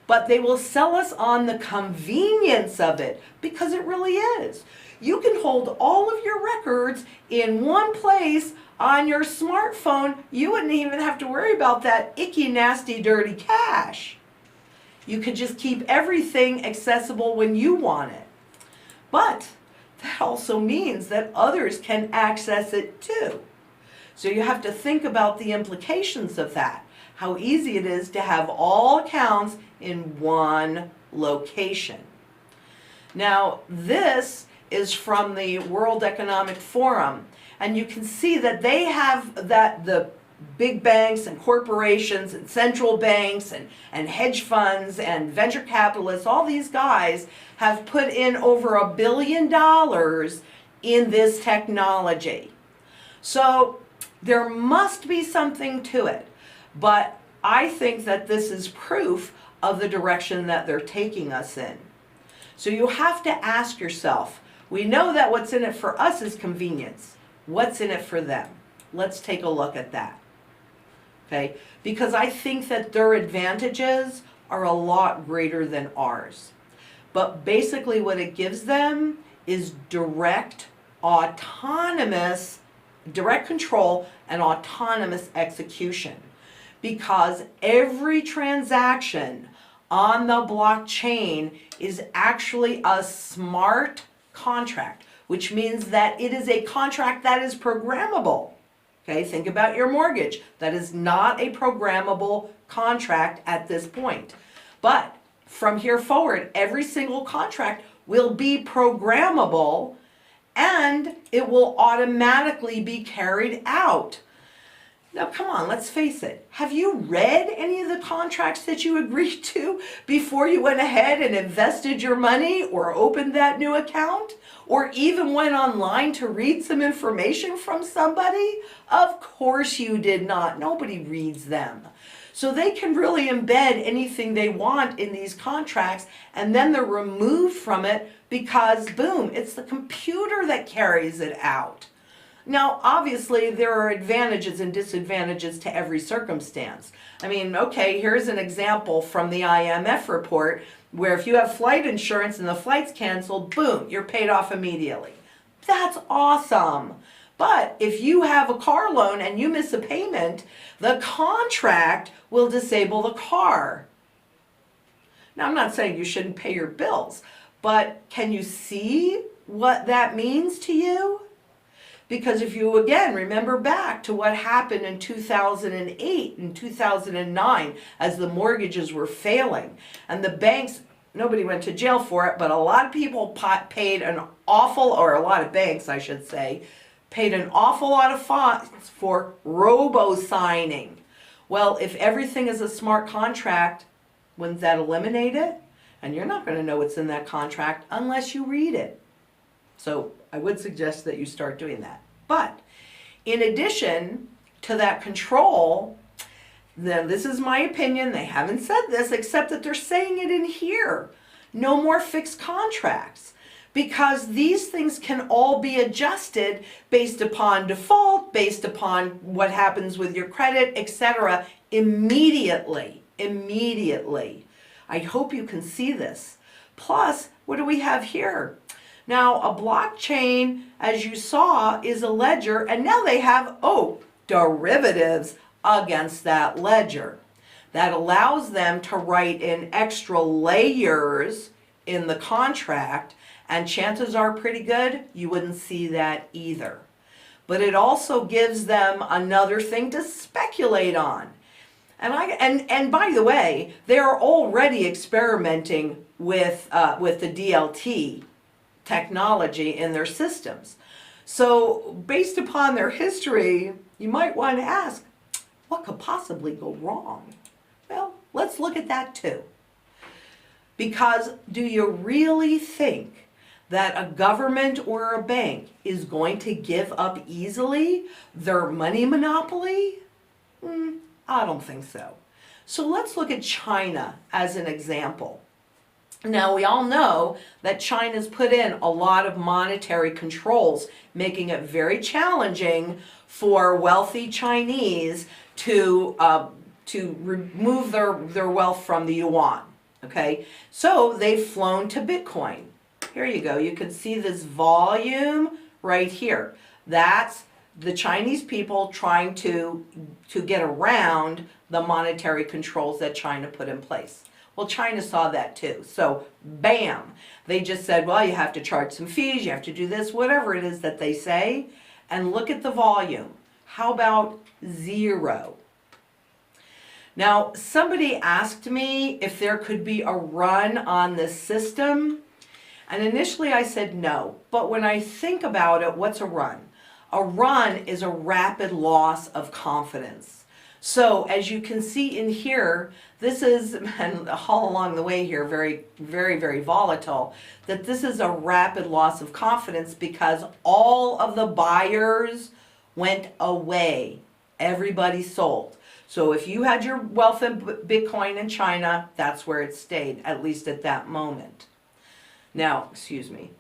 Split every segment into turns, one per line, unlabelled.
but they will sell us on the convenience of it, because it really is. You can hold all of your records in one place on your smartphone. You wouldn't even have to worry about that icky, nasty, dirty cash. You could just keep everything accessible when you want it. But that also means that others can access it too. So you have to think about the implications of that. How easy it is to have all accounts in one location. Now, this is from the World Economic Forum, and you can see that they have that the big banks and corporations and central banks and hedge funds and venture capitalists, all these guys have put in over $1 billion in this technology. So there must be something to it, but I think that this is proof of the direction that they're taking us in. So you have to ask yourself, we know that what's in it for us is convenience. What's in it for them? Let's take a look at that. Okay? Because I think that their advantages are a lot greater than ours. But basically what it gives them is direct control and autonomous execution. Because every transaction on the blockchain is actually a smart contract, which means that it is a contract that is programmable. Okay, think about your mortgage. That is not a programmable contract at this point. But from here forward, every single contract will be programmable and it will automatically be carried out. Now, come on, let's face it. Have you read any of the contracts that you agreed to before you went ahead and invested your money or opened that new account? Or even went online to read some information from somebody? Of course you did not. Nobody reads them. So they can really embed anything they want in these contracts, and then they're removed from it because, boom, it's the computer that carries it out. Now, obviously, there are advantages and disadvantages to every circumstance. I mean, okay, here's an example from the IMF report where if you have flight insurance and the flight's canceled, boom, you're paid off immediately. That's awesome. But if you have a car loan and you miss a payment, the contract will disable the car. Now, I'm not saying you shouldn't pay your bills, but can you see what that means to you? Because if you, again, remember back to what happened in 2008 and 2009 as the mortgages were failing, and the banks, nobody went to jail for it, but a lot of people paid an awful, or a lot of banks, I should say, paid an awful lot of fines for robo-signing. Well, if everything is a smart contract, wouldn't that eliminate it? And you're not going to know what's in that contract unless you read it. So I would suggest that you start doing that. But in addition to that control, now this is my opinion, they haven't said this except that they're saying it in here. No more fixed contracts. Because these things can all be adjusted based upon default, based upon what happens with your credit, etc. immediately. Immediately. I hope you can see this. Plus, what do we have here? Now, a blockchain, as you saw, is a ledger, and now they have, derivatives against that ledger. That allows them to write in extra layers in the contract, and chances are pretty good you wouldn't see that either. But it also gives them another thing to speculate on. And by the way, they are already experimenting with the DLT technology in their systems. So based upon their history, you might want to ask, what could possibly go wrong? Well, let's look at that too. Because do you really think that a government or a bank is going to give up easily their money monopoly? I don't think so. So let's look at China as an example. Now, we all know that China's put in a lot of monetary controls, making it very challenging for wealthy Chinese to remove their wealth from the yuan. Okay, so they've flown to Bitcoin. Here you go. You can see this volume right here. That's the Chinese people trying to get around the monetary controls that China put in place. Well, China saw that too. So, bam, they just said, well, you have to charge some fees, you have to do this, whatever it is that they say. And look at the volume. How about 0? Now, somebody asked me if there could be a run on this system. And initially I said no. But when I think about it, what's a run? A run is a rapid loss of confidence. So as you can see in here, this is, and all along the way here, very, very, very volatile, that this is a rapid loss of confidence because all of the buyers went away. Everybody sold. So if you had your wealth in Bitcoin in China, that's where it stayed, at least at that moment. Now, excuse me.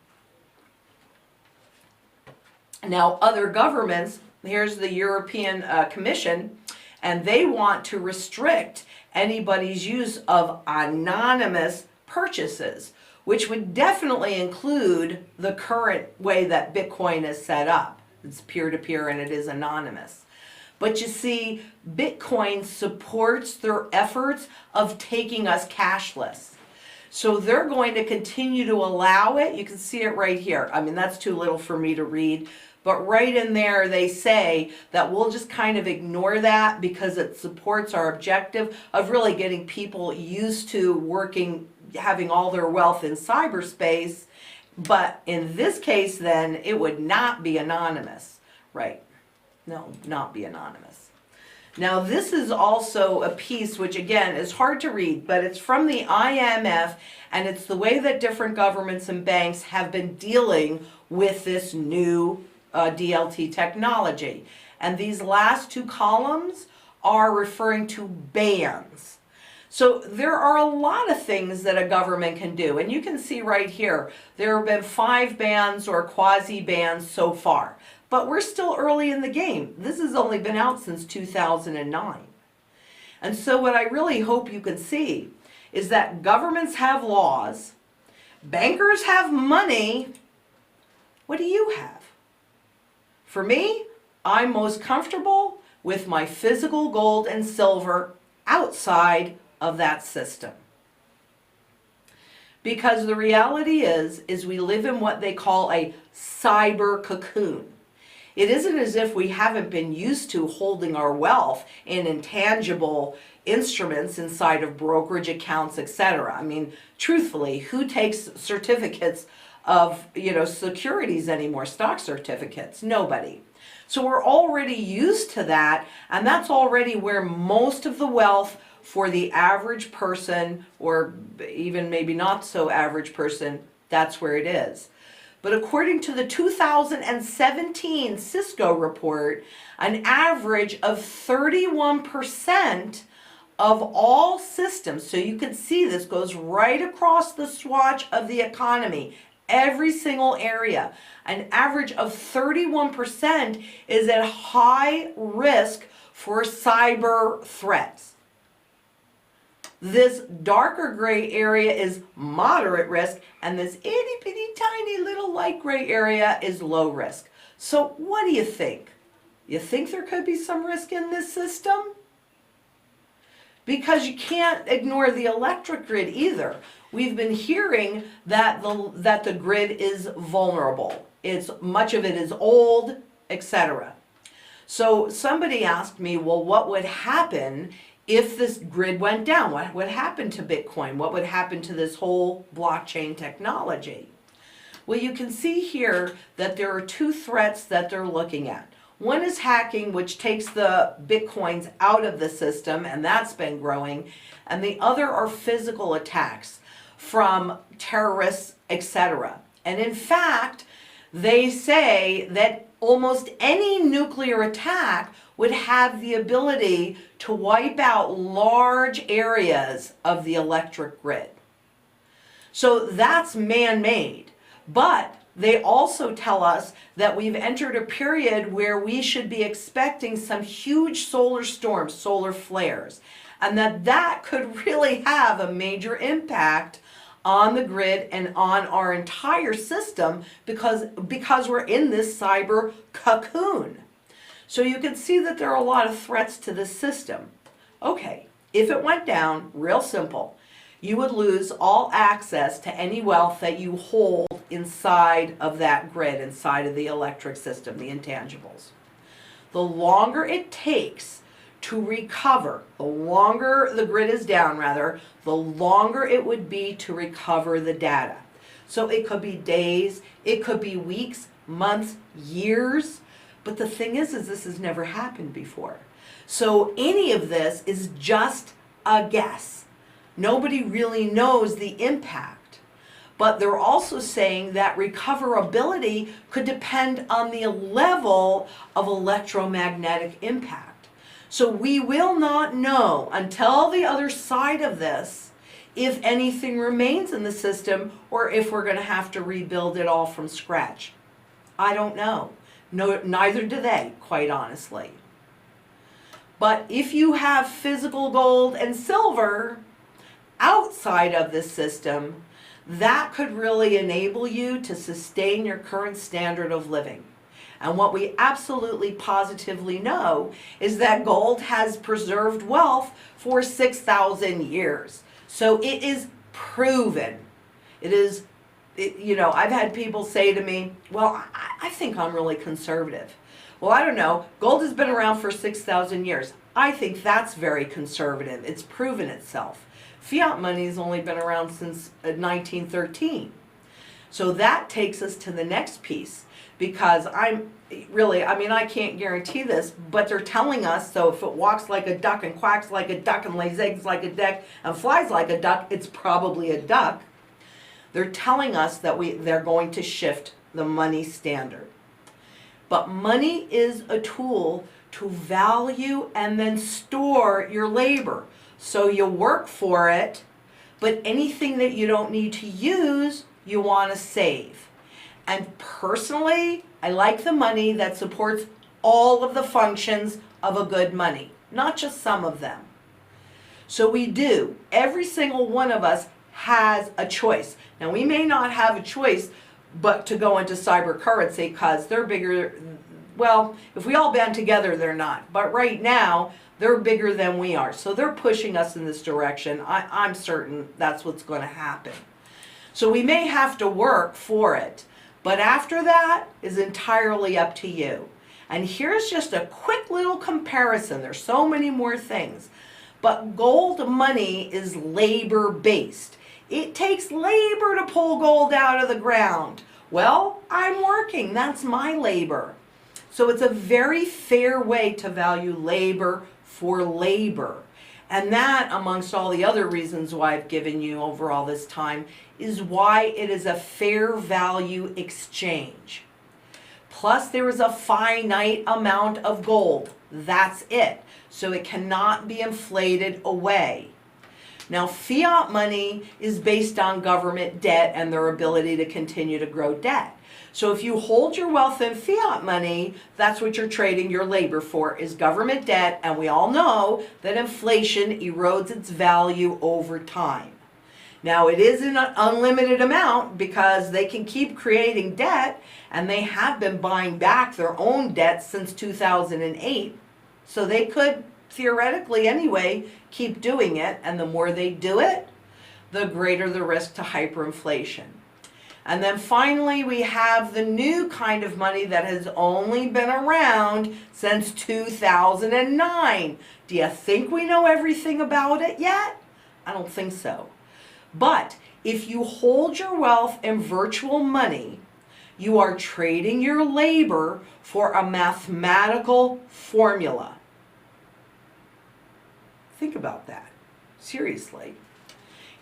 Now, other governments, here's the European Commission, and they want to restrict anybody's use of anonymous purchases, which would definitely include the current way that Bitcoin is set up. It's peer-to-peer and it is anonymous. But you see, Bitcoin supports their efforts of taking us cashless. So they're going to continue to allow it. You can see it right here. I mean, that's too little for me to read. But right in there, they say that we'll just kind of ignore that because it supports our objective of really getting people used to working, having all their wealth in cyberspace. But in this case, then, it would not be anonymous. Right. No, not be anonymous. Now, this is also a piece which, again, is hard to read, but it's from the IMF, and it's the way that different governments and banks have been dealing with this new DLT technology. And these last two columns are referring to bans. So there are a lot of things that a government can do. And you can see right here, there have been 5 bans or quasi-bans so far. But we're still early in the game. This has only been out since 2009. And so what I really hope you can see is that governments have laws, bankers have money. What do you have? For me, I'm most comfortable with my physical gold and silver outside of that system. Because the reality is we live in what they call a cyber cocoon. It isn't as if we haven't been used to holding our wealth in intangible instruments inside of brokerage accounts, etc. I mean, truthfully, who takes certificates of, securities anymore, stock certificates? Nobody. So we're already used to that, and that's already where most of the wealth for the average person, or even maybe not so average person, that's where it is. But according to the 2017 Cisco report, an average of 31% of all systems, so you can see this goes right across the swatch of the economy, every single area, an average of 31% is at high risk for cyber threats. This darker gray area is moderate risk, and this itty bitty tiny little light gray area is low risk. So what do you think? You think there could be some risk in this system? Because you can't ignore the electric grid either. We've been hearing that the grid is vulnerable. Much of it is old, etc. So somebody asked me, well, what would happen if this grid went down? What would happen to Bitcoin? What would happen to this whole blockchain technology? Well, you can see here that there are 2 threats that they're looking at. One is hacking, which takes the Bitcoins out of the system, and that's been growing. And the other are physical attacks from terrorists, etc. And in fact, they say that almost any nuclear attack would have the ability to wipe out large areas of the electric grid. So that's man-made. But they also tell us that we've entered a period where we should be expecting some huge solar storms, solar flares. and that could really have a major impact on the grid and on our entire system because we're in this cyber cocoon. So you can see that there are a lot of threats to this system. Okay, if it went down, real simple, you would lose all access to any wealth that you hold inside of that grid, inside of the electric system, the intangibles. The longer it takes to recover, the longer the grid is down rather, the longer it would be to recover the data. So it could be days, it could be weeks, months, years, but the thing is this has never happened before. So any of this is just a guess. Nobody really knows the impact. But they're also saying that recoverability could depend on the level of electromagnetic impact. So we will not know until the other side of this if anything remains in the system or if we're going to have to rebuild it all from scratch. I don't know. No, neither do they, quite honestly. But if you have physical gold and silver outside of the system, that could really enable you to sustain your current standard of living. And what we absolutely positively know is that gold has preserved wealth for 6,000 years. So it is proven. It is, I've had people say to me, well, I think I'm really conservative. Well, I don't know. Gold has been around for 6,000 years. I think that's very conservative. It's proven itself. Fiat money has only been around since 1913. So that takes us to the next piece, because I can't guarantee this, but they're telling us, so if it walks like a duck and quacks like a duck and lays eggs like a duck and flies like a duck, it's probably a duck. They're telling us that they're going to shift the money standard. But money is a tool to value and then store your labor. So you work for it, but anything that you don't need to use, you want to save. And personally, I like the money that supports all of the functions of a good money, not just some of them. So we do. Every single one of us has a choice. Now, we may not have a choice but to go into cyber currency because they're bigger. Well, if we all band together, they're not. But right now, they're bigger than we are. So they're pushing us in this direction. I'm certain that's what's going to happen. So we may have to work for it. But after that is entirely up to you. And here's just a quick little comparison. There's so many more things. But gold money is labor-based. It takes labor to pull gold out of the ground. Well, I'm working. That's my labor. So it's a very fair way to value labor for labor. And that, amongst all the other reasons why I've given you over all this time, is why it is a fair value exchange. Plus, there is a finite amount of gold. That's it. So it cannot be inflated away. Now, fiat money is based on government debt and their ability to continue to grow debt. So if you hold your wealth in fiat money, that's what you're trading your labor for, is government debt, and we all know that inflation erodes its value over time. Now, it is an unlimited amount because they can keep creating debt, and they have been buying back their own debt since 2008. So they could, theoretically anyway, keep doing it, and the more they do it, the greater the risk to hyperinflation. And then finally, we have the new kind of money that has only been around since 2009. Do you think we know everything about it yet? I don't think so. But if you hold your wealth in virtual money, you are trading your labor for a mathematical formula. Think about that, seriously.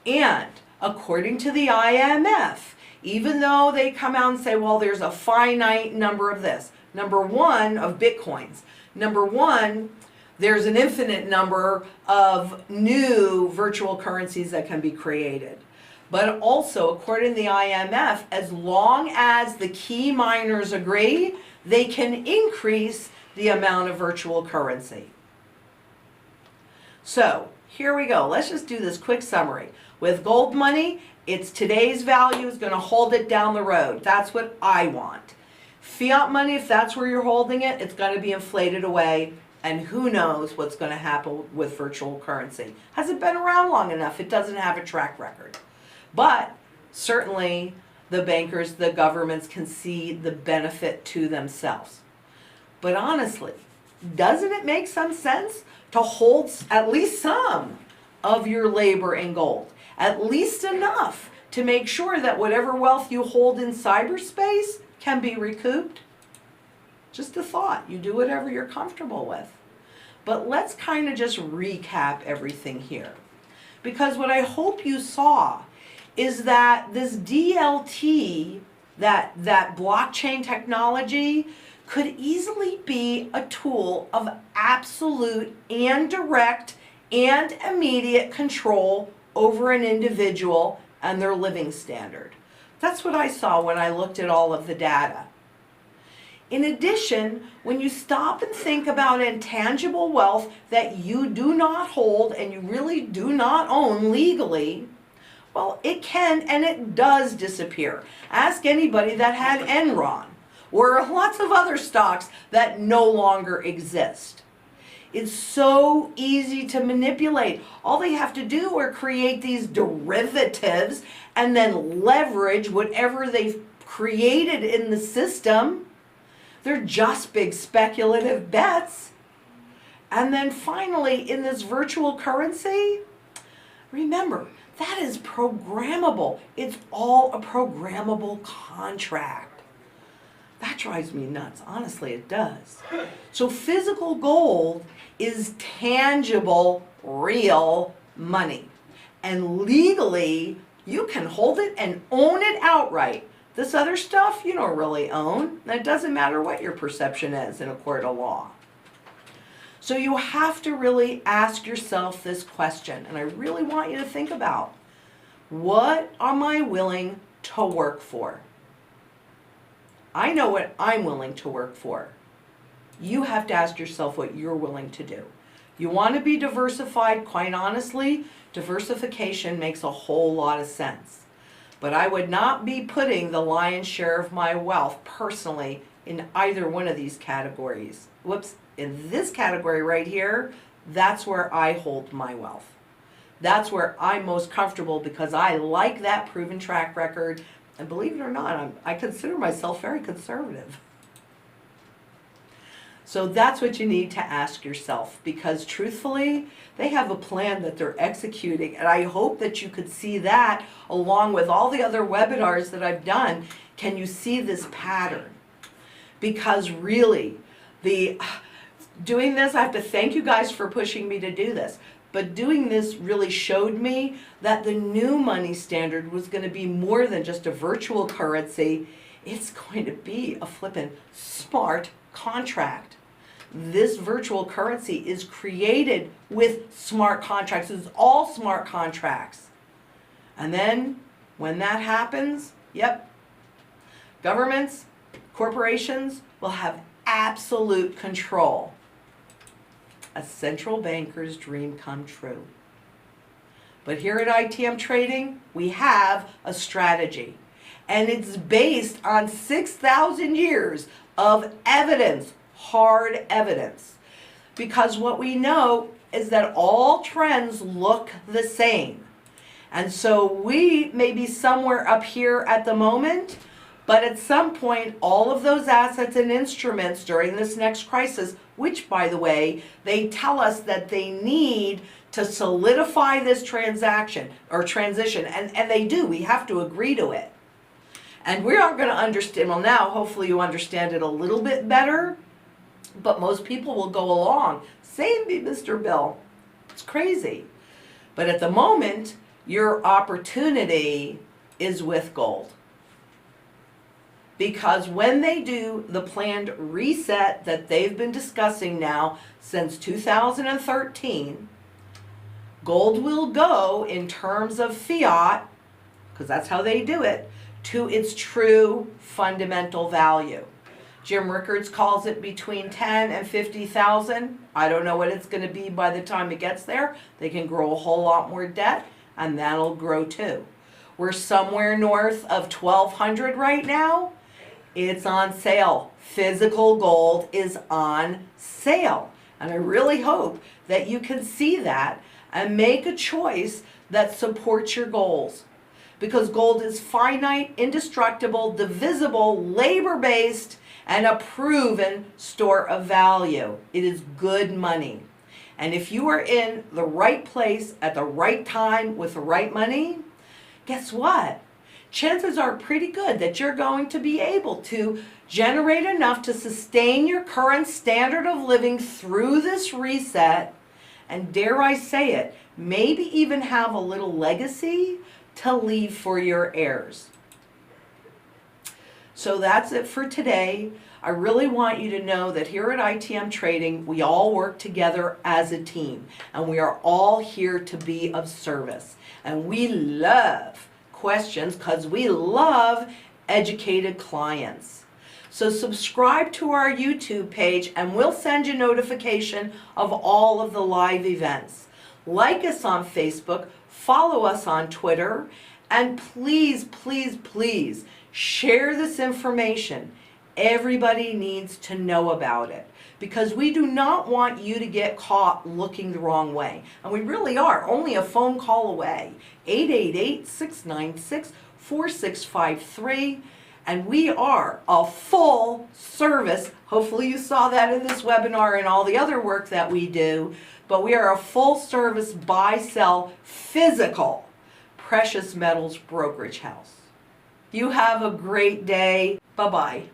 And according to the IMF, even though they come out and say, well, there's a finite number of this, number one, of bitcoins. Number one, there's an infinite number of new virtual currencies that can be created. But also, according to the IMF, as long as the key miners agree, they can increase the amount of virtual currency. So, here we go. Let's just do this quick summary. With gold money, it's today's value is going to hold it down the road. That's what I want. Fiat money, if that's where you're holding it, it's going to be inflated away. And who knows what's going to happen with virtual currency. Hasn't been around long enough. It doesn't have a track record. But certainly the bankers, the governments can see the benefit to themselves. But honestly, doesn't it make some sense to hold at least some of your labor in gold? At least enough to make sure that whatever wealth you hold in cyberspace can be recouped? Just a thought. You do whatever you're comfortable with. But let's kind of just recap everything here. Because what I hope you saw is that this DLT, that blockchain technology, could easily be a tool of absolute and direct and immediate control over an individual and their living standard. That's what I saw when I looked at all of the data. In addition, when you stop and think about intangible wealth that you do not hold and you really do not own legally, well, it can and it does disappear. Ask anybody that had Enron or lots of other stocks that no longer exist. It's so easy to manipulate. All they have to do are create these derivatives and then leverage whatever they've created in the system. They're just big speculative bets. And then finally, in this virtual currency, remember, that is programmable. It's all a programmable contract. That drives me nuts. Honestly, it does. So physical gold is tangible, real money. And legally, you can hold it and own it outright. This other stuff you don't really own. And it doesn't matter what your perception is in a court of law. So you have to really ask yourself this question, and I really want you to think about, what am I willing to work for? I know what I'm willing to work for. You have to ask yourself what you're willing to do. You want to be diversified, quite honestly, diversification makes a whole lot of sense. But I would not be putting the lion's share of my wealth personally in either one of these categories. Whoops, in this category right here, that's where I hold my wealth. That's where I'm most comfortable because I like that proven track record. And believe it or not, I consider myself very conservative. So that's what you need to ask yourself, because truthfully, they have a plan that they're executing. And I hope that you could see that along with all the other webinars that I've done. Can you see this pattern? Because really, doing this, I have to thank you guys for pushing me to do this. But doing this really showed me that the new money standard was going to be more than just a virtual currency. It's going to be a flippin' smart contract. This virtual currency is created with smart contracts. It's all smart contracts. And then when that happens, yep, governments, corporations will have absolute control. A central banker's dream come true. But here at ITM Trading, we have a strategy. And it's based on 6,000 years of evidence, hard evidence. Because what we know is that all trends look the same. And so we may be somewhere up here at the moment, but at some point, all of those assets and instruments during this next crisis, which, by the way, they tell us that they need to solidify this transition, and they do. We have to agree to it. And we aren't going to understand, well now, hopefully you understand it a little bit better, but most people will go along. Same, Mr. Bill. It's crazy. But at the moment, your opportunity is with gold. Because when they do the planned reset that they've been discussing now since 2013, gold will go in terms of fiat, because that's how they do it, to its true fundamental value. Jim Rickards calls it between 10 and 50,000. I don't know what it's going to be by the time it gets there. They can grow a whole lot more debt, and that'll grow too. We're somewhere north of 1,200 right now. It's on sale. Physical gold is on sale. And I really hope that you can see that and make a choice that supports your goals. Because gold is finite, indestructible, divisible, labor-based, and a proven store of value. It is good money. And if you are in the right place at the right time with the right money, guess what? Chances are pretty good that you're going to be able to generate enough to sustain your current standard of living through this reset, and dare I say it, maybe even have a little legacy to leave for your heirs. So that's it for today. I really want you to know that here at ITM Trading, we all work together as a team, and we are all here to be of service. And we love questions because we love educated clients. So subscribe to our YouTube page and we'll send you notification of all of the live events. Like us on Facebook, follow us on Twitter, and please, please, please share this information. Everybody needs to know about it because we do not want you to get caught looking the wrong way. And we really are only a phone call away. 888-696-4653. And we are a full service. Hopefully you saw that in this webinar and all the other work that we do. But we are a full service buy-sell physical precious metals brokerage house. You have a great day. Bye-bye.